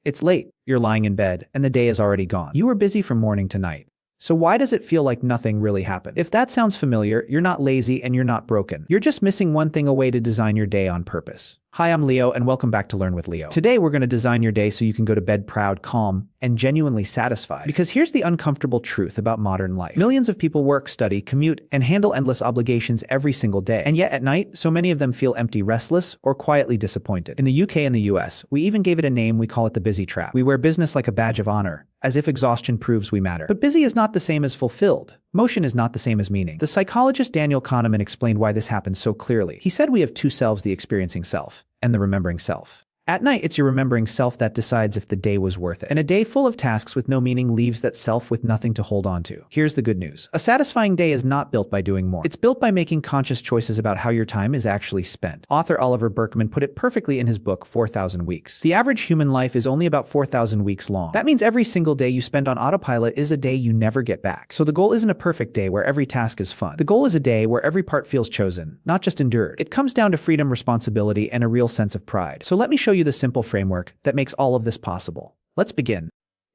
It's late, you're lying in bed, and the day is already gone. You were busy from morning to night. So why does it feel like nothing really happened? If that sounds familiar, you're not lazy and you're not broken. You're just missing one thing away to design your day on purpose. Hi, I'm Leo, and welcome back to Learn with Leo. Today, we're going to design your day so you can go to bed proud, calm, and genuinely satisfied. Because here's the uncomfortable truth about modern life. Millions of people work, study, commute, and handle endless obligations every single day. And yet at night, so many of them feel empty, restless, or quietly disappointed. In the UK and the US, we even gave it a name. We call it the busy trap. We wear business like a badge of honor, as if exhaustion proves we matter. But busy is not the same as fulfilled. Motion is not the same as meaning. The psychologist Daniel Kahneman explained why this happens so clearly. He said we have two selves, the experiencing self and the remembering self. At night, it's your remembering self that decides if the day was worth it. And a day full of tasks with no meaning leaves that self with nothing to hold on to. Here's the good news. A satisfying day is not built by doing more. It's built by making conscious choices about how your time is actually spent. Author Oliver Burkeman put it perfectly in his book, 4,000 Weeks. The average human life is only about 4,000 weeks long. That means every single day you spend on autopilot is a day you never get back. So the goal isn't a perfect day where every task is fun. The goal is a day where every part feels chosen, not just endured. It comes down to freedom, responsibility, and a real sense of pride. So let me show you the simple framework that makes all of this possible. Let's begin.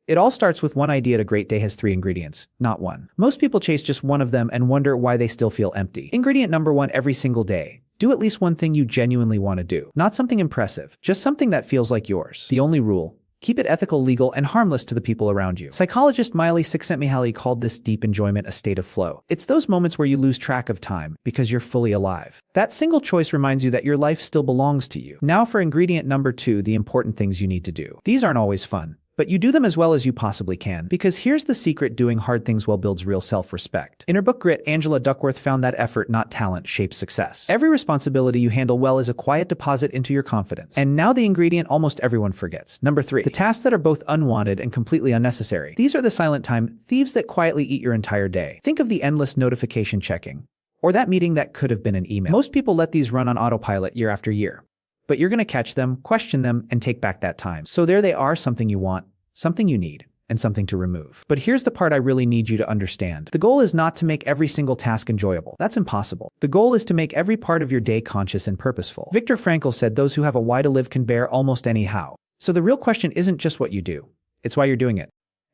It all starts with one idea. A great day has 3 ingredients, not one. Most people chase just one of them and wonder why they still feel empty. Ingredient number 1, every single day. Do at least one thing you genuinely want to do. Not something impressive, just something that feels like yours. The only rule: keep it ethical, legal, and harmless to the people around you. Psychologist Miley Csikszentmihalyi called this deep enjoyment a state of flow. It's those moments where you lose track of time because you're fully alive. That single choice reminds you that your life still belongs to you. Now for ingredient number 2, the important things you need to do. These aren't always fun, but you do them as well as you possibly can. Because here's the secret: doing hard things well builds real self-respect. In her book Grit, Angela Duckworth found that effort, not talent, shapes success. Every responsibility you handle well is a quiet deposit into your confidence. And now the ingredient almost everyone forgets. Number 3, the tasks that are both unwanted and completely unnecessary. These are the silent time thieves that quietly eat your entire day. Think of the endless notification checking, or that meeting that could have been an email. Most people let these run on autopilot year after year. But you're going to catch them, question them, and take back that time. So there they are, something you want, something you need, and something to remove. But here's the part I really need you to understand. The goal is not to make every single task enjoyable. That's impossible. The goal is to make every part of your day conscious and purposeful. Viktor Frankl said those who have a why to live can bear almost any how. So the real question isn't just what you do, it's why you're doing it.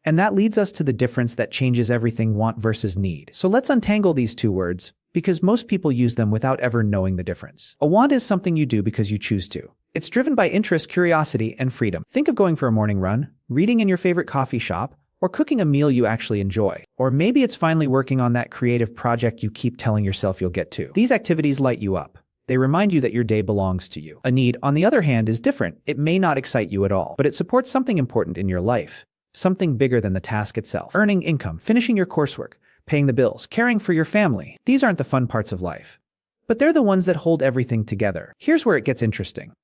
And that leads us to the difference that changes everything: want versus need. So let's untangle these two words, because most people use them without ever knowing the difference. A want is something you do because you choose to. It's driven by interest, curiosity, and freedom. Think of going for a morning run, reading in your favorite coffee shop, or cooking a meal you actually enjoy. Or maybe it's finally working on that creative project you keep telling yourself you'll get to. These activities light you up. They remind you that your day belongs to you. A need, on the other hand, is different. It may not excite you at all, but it supports something important in your life. Something bigger than the task itself. Earning income, finishing your coursework, paying the bills, caring for your family. These aren't the fun parts of life, but they're the ones that hold everything together. Here's where it gets interesting.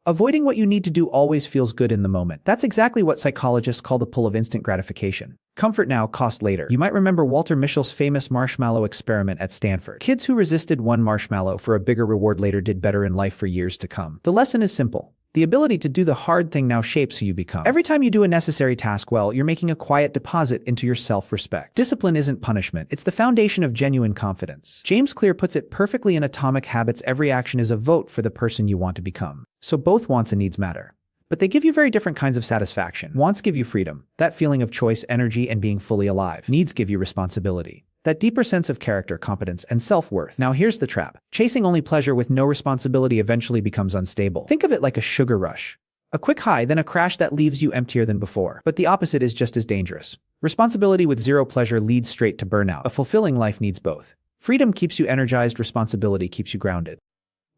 Avoiding what you need to do always feels good in the moment. That's exactly what psychologists call the pull of instant gratification. Comfort now, cost later. You might remember Walter Mischel's famous marshmallow experiment at Stanford. Kids who resisted one marshmallow for a bigger reward later did better in life for years to come. The lesson is simple. The ability to do the hard thing now shapes who you become. Every time you do a necessary task well, you're making a quiet deposit into your self-respect. Discipline isn't punishment. It's the foundation of genuine confidence. James Clear puts it perfectly in Atomic Habits: every action is a vote for the person you want to become. So both wants and needs matter. But they give you very different kinds of satisfaction. Wants give you freedom, that feeling of choice, energy, and being fully alive. Needs give you responsibility, that deeper sense of character, competence, and self-worth. Now here's the trap. Chasing only pleasure with no responsibility eventually becomes unstable. Think of it like a sugar rush. A quick high, then a crash that leaves you emptier than before. But the opposite is just as dangerous. Responsibility with zero pleasure leads straight to burnout. A fulfilling life needs both. Freedom keeps you energized, responsibility keeps you grounded.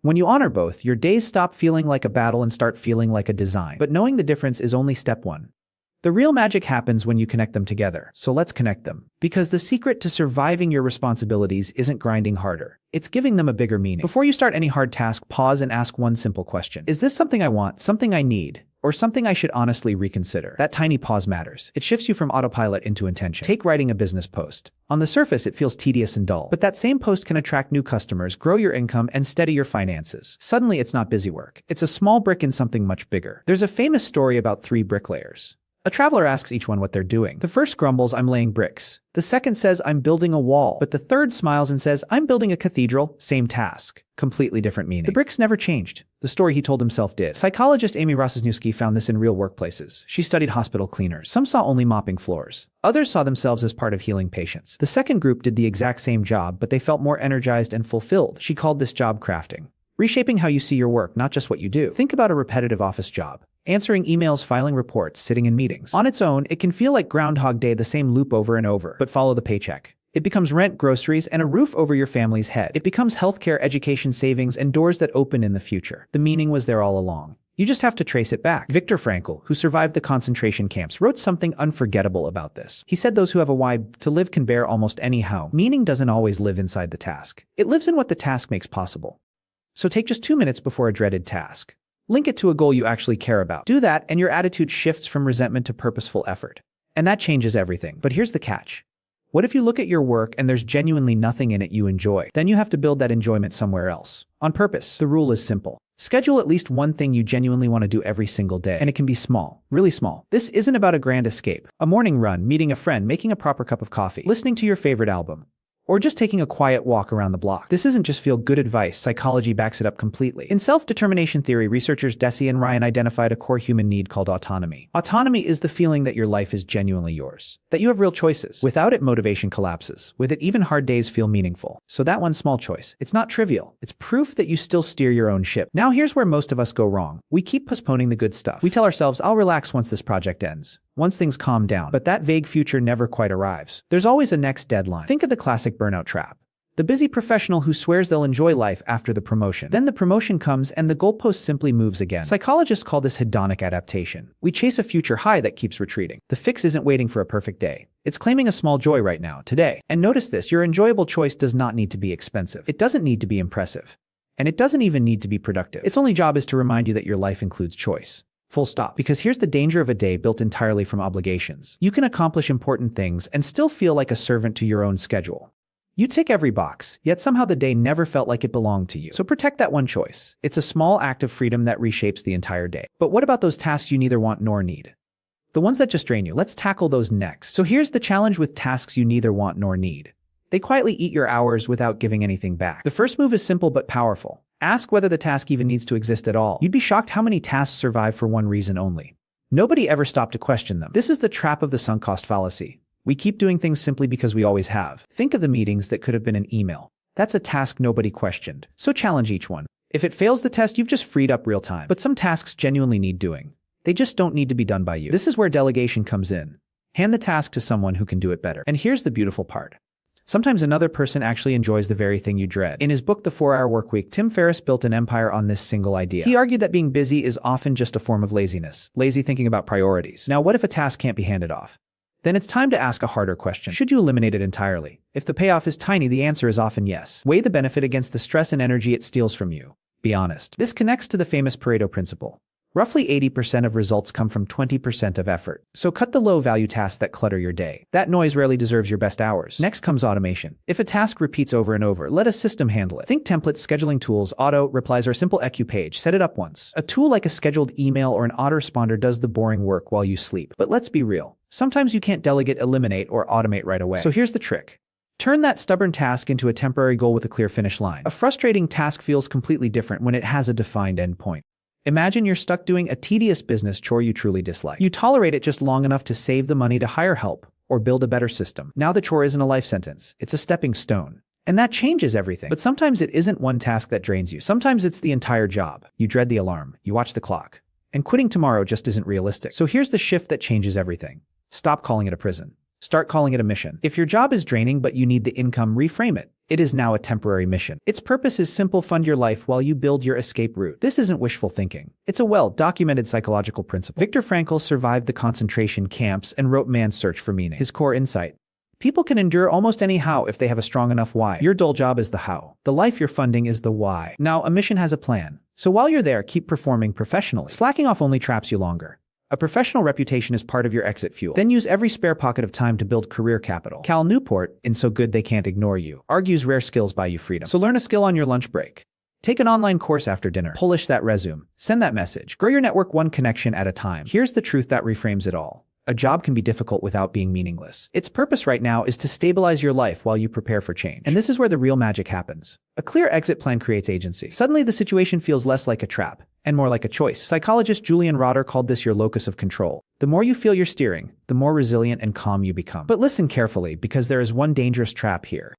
When you honor both, your days stop feeling like a battle and start feeling like a design. But knowing the difference is only step 1. The real magic happens when you connect them together. So let's connect them. Because the secret to surviving your responsibilities isn't grinding harder. It's giving them a bigger meaning. Before you start any hard task, pause and ask one simple question. Is this something I want, something I need, or something I should honestly reconsider? That tiny pause matters. It shifts you from autopilot into intention. Take writing a business post. On the surface, it feels tedious and dull. But that same post can attract new customers, grow your income, and steady your finances. Suddenly, it's not busy work. It's a small brick in something much bigger. There's a famous story about 3 bricklayers. A traveler asks each one what they're doing. The first grumbles, "I'm laying bricks." The second says, "I'm building a wall." But the third smiles and says, "I'm building a cathedral." Same task, completely different meaning. The bricks never changed. The story he told himself did. Psychologist Amy Rosasniewski found this in real workplaces. She studied hospital cleaners. Some saw only mopping floors. Others saw themselves as part of healing patients. The second group did the exact same job, but they felt more energized and fulfilled. She called this job crafting. Reshaping how you see your work, not just what you do. Think about a repetitive office job. Answering emails, filing reports, sitting in meetings. On its own, it can feel like Groundhog Day, the same loop over and over. But follow the paycheck. It becomes rent, groceries, and a roof over your family's head. It becomes healthcare, education, savings, and doors that open in the future. The meaning was there all along. You just have to trace it back. Viktor Frankl, who survived the concentration camps, wrote something unforgettable about this. He said those who have a why to live can bear almost any how. Meaning doesn't always live inside the task. It lives in what the task makes possible. So take just 2 minutes before a dreaded task. Link it to a goal you actually care about. Do that, and your attitude shifts from resentment to purposeful effort. And that changes everything. But here's the catch. What if you look at your work and there's genuinely nothing in it you enjoy? Then you have to build that enjoyment somewhere else. On purpose. The rule is simple. Schedule at least one thing you genuinely want to do every single day. And it can be small, really small. This isn't about a grand escape. A morning run, meeting a friend, making a proper cup of coffee, listening to your favorite album, or just taking a quiet walk around the block. This isn't just feel-good advice. Psychology backs it up completely. In self-determination theory, researchers Deci and Ryan identified a core human need called autonomy. Autonomy is the feeling that your life is genuinely yours, that you have real choices. Without it, motivation collapses. With it, even hard days feel meaningful. So that one small choice, it's not trivial. It's proof that you still steer your own ship. Now here's where most of us go wrong. We keep postponing the good stuff. We tell ourselves, "I'll relax once this project ends, once things calm down." But that vague future never quite arrives. There's always a next deadline. Think of the classic burnout trap. The busy professional who swears they'll enjoy life after the promotion. Then the promotion comes and the goalpost simply moves again. Psychologists call this hedonic adaptation. We chase a future high that keeps retreating. The fix isn't waiting for a perfect day. It's claiming a small joy right now, today. And notice this, your enjoyable choice does not need to be expensive. It doesn't need to be impressive. And it doesn't even need to be productive. Its only job is to remind you that your life includes choice. Full stop. Because here's the danger of a day built entirely from obligations. You can accomplish important things and still feel like a servant to your own schedule. You tick every box, yet somehow the day never felt like it belonged to you. So protect that one choice. It's a small act of freedom that reshapes the entire day. But what about those tasks you neither want nor need? The ones that just drain you. Let's tackle those next. So here's the challenge with tasks you neither want nor need. They quietly eat your hours without giving anything back. The first move is simple but powerful. Ask whether the task even needs to exist at all. You'd be shocked how many tasks survive for one reason only. Nobody ever stopped to question them. This is the trap of the sunk cost fallacy. We keep doing things simply because we always have. Think of the meetings that could have been an email. That's a task nobody questioned. So challenge each one. If it fails the test, you've just freed up real time. But some tasks genuinely need doing. They just don't need to be done by you. This is where delegation comes in. Hand the task to someone who can do it better. And here's the beautiful part. Sometimes another person actually enjoys the very thing you dread. In his book, The 4-Hour Workweek, Tim Ferriss built an empire on this single idea. He argued that being busy is often just a form of laziness, lazy thinking about priorities. Now, what if a task can't be handed off? Then it's time to ask a harder question. Should you eliminate it entirely? If the payoff is tiny, the answer is often yes. Weigh the benefit against the stress and energy it steals from you. Be honest. This connects to the famous Pareto principle. Roughly 80% of results come from 20% of effort. So cut the low-value tasks that clutter your day. That noise rarely deserves your best hours. Next comes automation. If a task repeats over and over, let a system handle it. Think templates, scheduling tools, auto replies, or a simple EQ page. Set it up once. A tool like a scheduled email or an autoresponder does the boring work while you sleep. But let's be real. Sometimes you can't delegate, eliminate, or automate right away. So here's the trick. Turn that stubborn task into a temporary goal with a clear finish line. A frustrating task feels completely different when it has a defined endpoint. Imagine you're stuck doing a tedious business chore you truly dislike. You tolerate it just long enough to save the money to hire help or build a better system. Now the chore isn't a life sentence. It's a stepping stone. And that changes everything. But sometimes it isn't one task that drains you. Sometimes it's the entire job. You dread the alarm. You watch the clock. And quitting tomorrow just isn't realistic. So here's the shift that changes everything. Stop calling it a prison. Start calling it a mission. If your job is draining but you need the income, reframe it. It is now a temporary mission. Its purpose is simple: fund your life while you build your escape route. This isn't wishful thinking. It's a well-documented psychological principle. Viktor Frankl survived the concentration camps and wrote Man's Search for Meaning. His core insight: people can endure almost any how if they have a strong enough why. Your dull job is the how. The life you're funding is the why. Now, a mission has a plan. So while you're there, keep performing professionally. Slacking off only traps you longer. A professional reputation is part of your exit fuel. Then use every spare pocket of time to build career capital. Cal Newport, in So Good They Can't Ignore You, argues rare skills buy you freedom. So learn a skill on your lunch break. Take an online course after dinner. Polish that resume. Send that message. Grow your network one connection at a time. Here's the truth that reframes it all. A job can be difficult without being meaningless. Its purpose right now is to stabilize your life while you prepare for change. And this is where the real magic happens. A clear exit plan creates agency. Suddenly, the situation feels less like a trap and more like a choice. Psychologist Julian Rotter called this your locus of control. The more you feel you're steering, the more resilient and calm you become. But listen carefully, because there is one dangerous trap here.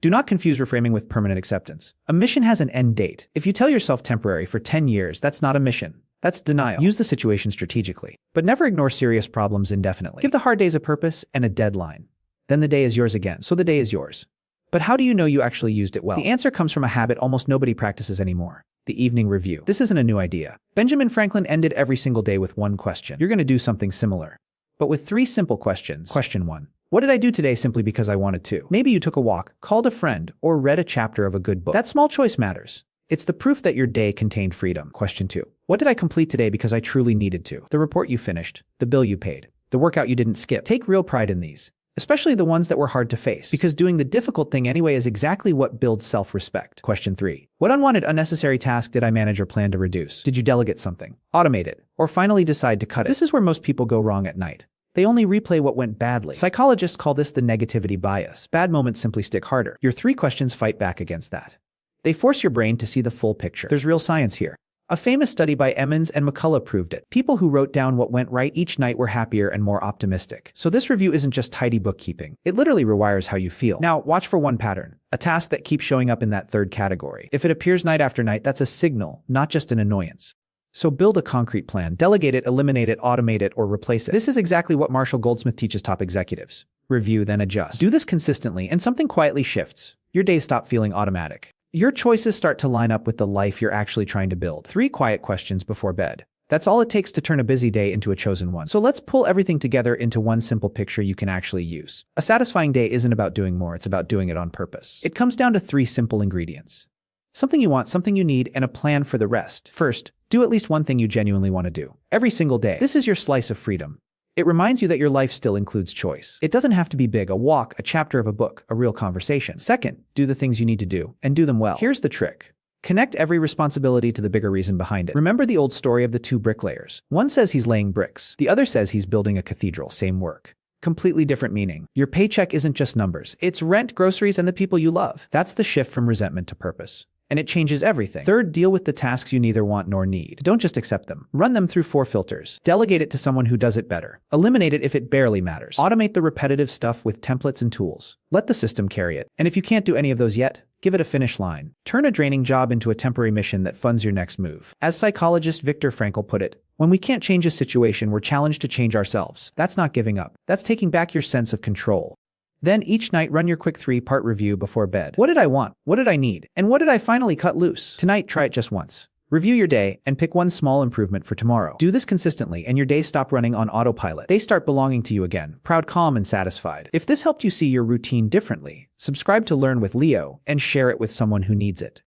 Do not confuse reframing with permanent acceptance. A mission has an end date. If you tell yourself temporary for 10 years, that's not a mission. That's denial. Use the situation strategically, but never ignore serious problems indefinitely. Give the hard days a purpose and a deadline. Then the day is yours again. So the day is yours. But how do you know you actually used it well? The answer comes from a habit almost nobody practices anymore. The evening review. This isn't a new idea. Benjamin Franklin ended every single day with one question. You're going to do something similar, but with 3 simple questions. Question 1. What did I do today simply because I wanted to? Maybe you took a walk, called a friend, or read a chapter of a good book. That small choice matters. It's the proof that your day contained freedom. Question 2. What did I complete today because I truly needed to? The report you finished, the bill you paid, the workout you didn't skip. Take real pride in these, especially the ones that were hard to face, because doing the difficult thing anyway is exactly what builds self-respect. Question 3. What unwanted, unnecessary task did I manage or plan to reduce? Did you delegate something, automate it, or finally decide to cut it? This is where most people go wrong at night. They only replay what went badly. Psychologists call this the negativity bias. Bad moments simply stick harder. Your 3 questions fight back against that. They force your brain to see the full picture. There's real science here. A famous study by Emmons and McCullough proved it. People who wrote down what went right each night were happier and more optimistic. So this review isn't just tidy bookkeeping. It literally rewires how you feel. Now, watch for one pattern. A task that keeps showing up in that 3rd category. If it appears night after night, that's a signal, not just an annoyance. So build a concrete plan. Delegate it, eliminate it, automate it, or replace it. This is exactly what Marshall Goldsmith teaches top executives. Review, then adjust. Do this consistently, and something quietly shifts. Your days stop feeling automatic. Your choices start to line up with the life you're actually trying to build. 3 quiet questions before bed. That's all it takes to turn a busy day into a chosen one. So let's pull everything together into one simple picture you can actually use. A satisfying day isn't about doing more, it's about doing it on purpose. It comes down to 3 simple ingredients. Something you want, something you need, and a plan for the rest. First, do at least one thing you genuinely want to do. Every single day. This is your slice of freedom. It reminds you that your life still includes choice. It doesn't have to be big: a walk, a chapter of a book, a real conversation. Second, do the things you need to do, and do them well. Here's the trick. Connect every responsibility to the bigger reason behind it. Remember the old story of the 2 bricklayers. One says he's laying bricks. The other says he's building a cathedral. Same work. Completely different meaning. Your paycheck isn't just numbers. It's rent, groceries, and the people you love. That's the shift from resentment to purpose. And it changes everything. Third, deal with the tasks you neither want nor need. Don't just accept them. Run them through 4 filters. Delegate it to someone who does it better. Eliminate it if it barely matters. Automate the repetitive stuff with templates and tools. Let the system carry it. And if you can't do any of those yet, give it a finish line. Turn a draining job into a temporary mission that funds your next move. As psychologist Viktor Frankl put it, when we can't change a situation, we're challenged to change ourselves. That's not giving up. That's taking back your sense of control. Then each night, run your quick 3-part review before bed. What did I want? What did I need? And what did I finally cut loose? Tonight, try it just once. Review your day and pick one small improvement for tomorrow. Do this consistently and your days stop running on autopilot. They start belonging to you again, proud, calm, and satisfied. If this helped you see your routine differently, subscribe to Learn with Leo and share it with someone who needs it.